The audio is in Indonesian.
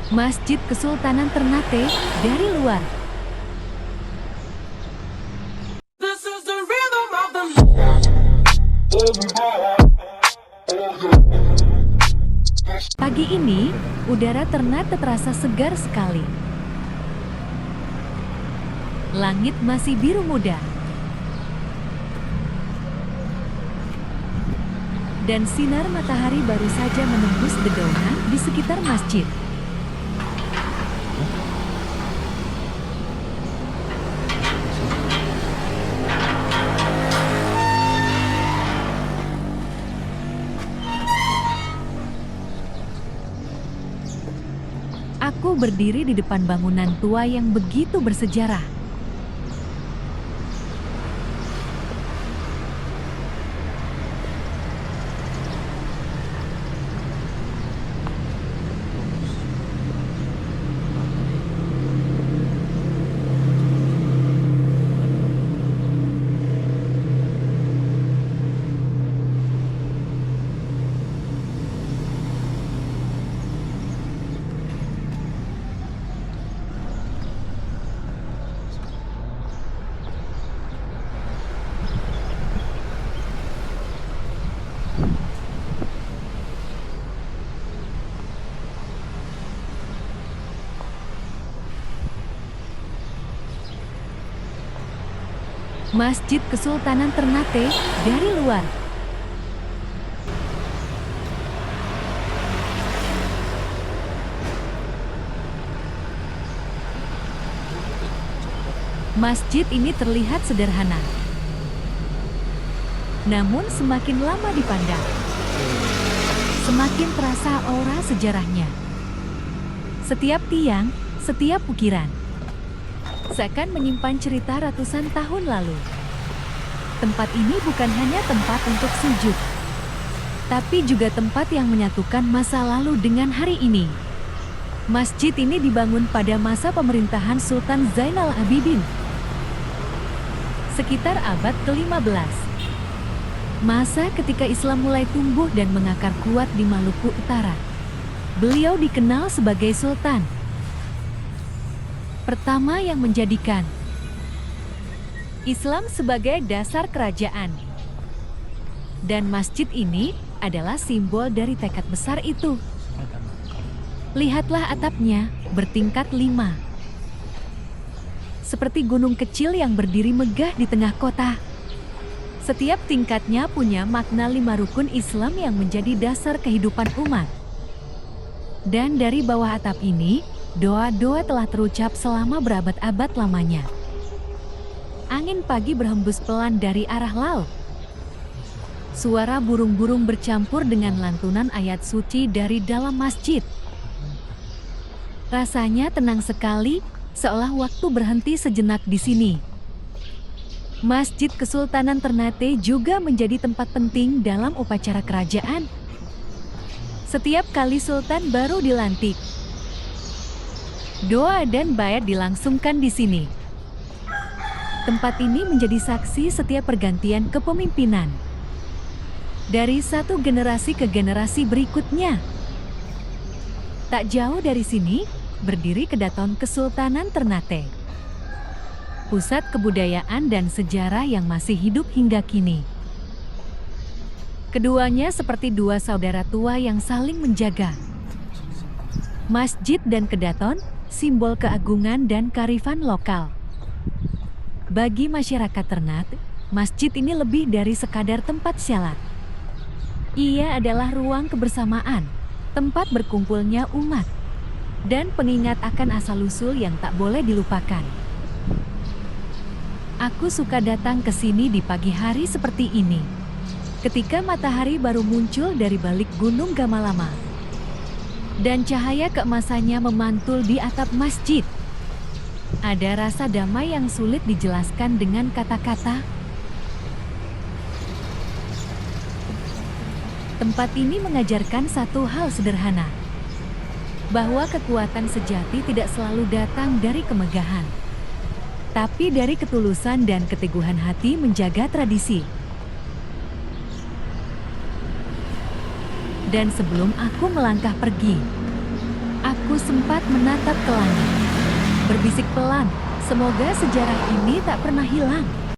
Masjid Kesultanan Ternate dari luar. This is the rhythm of the Pagi ini, udara Ternate terasa segar sekali. Langit masih biru muda. Dan sinar matahari baru saja menembus dedaunan di sekitar masjid. Aku berdiri di depan bangunan tua yang begitu bersejarah. Masjid Kesultanan Ternate dari luar. Masjid ini terlihat sederhana. Namun semakin lama dipandang, semakin terasa aura sejarahnya. Setiap tiang, setiap ukiran seakan menyimpan cerita ratusan tahun lalu. Tempat ini bukan hanya tempat untuk sujud, tapi juga tempat yang menyatukan masa lalu dengan hari ini. Masjid ini dibangun pada masa pemerintahan Sultan Zainal Abidin, sekitar abad ke-15. Masa ketika Islam mulai tumbuh dan mengakar kuat di Maluku Utara. Beliau dikenal sebagai Sultan pertama yang menjadikan Islam sebagai dasar kerajaan. Dan masjid ini adalah simbol dari tekad besar itu. Lihatlah atapnya, bertingkat 5. Seperti gunung kecil yang berdiri megah di tengah kota. Setiap tingkatnya punya makna 5 rukun Islam yang menjadi dasar kehidupan umat. Dan dari bawah atap ini, doa-doa telah terucap selama berabad-abad lamanya. Angin pagi berhembus pelan dari arah laut. Suara burung-burung bercampur dengan lantunan ayat suci dari dalam masjid. Rasanya tenang sekali, seolah waktu berhenti sejenak di sini. Masjid Kesultanan Ternate juga menjadi tempat penting dalam upacara kerajaan. Setiap kali sultan baru dilantik, doa dan bait dilangsungkan di sini. Tempat ini menjadi saksi setiap pergantian kepemimpinan. Dari satu generasi ke generasi berikutnya. Tak jauh dari sini, berdiri Kedaton Kesultanan Ternate. Pusat kebudayaan dan sejarah yang masih hidup hingga kini. Keduanya seperti dua saudara tua yang saling menjaga. Masjid dan Kedaton, simbol keagungan dan kearifan lokal. Bagi masyarakat Ternate, masjid ini lebih dari sekadar tempat syalat. Ia adalah ruang kebersamaan, tempat berkumpulnya umat, dan pengingat akan asal-usul yang tak boleh dilupakan. Aku suka datang ke sini di pagi hari seperti ini, ketika matahari baru muncul dari balik gunung Gamalama. Dan cahaya keemasannya memantul di atap masjid. Ada rasa damai yang sulit dijelaskan dengan kata-kata. Tempat ini mengajarkan satu hal sederhana, bahwa kekuatan sejati tidak selalu datang dari kemegahan, tapi dari ketulusan dan keteguhan hati menjaga tradisi. Dan sebelum aku melangkah pergi, aku sempat menatap ke langit. Berbisik pelan, semoga sejarah ini tak pernah hilang.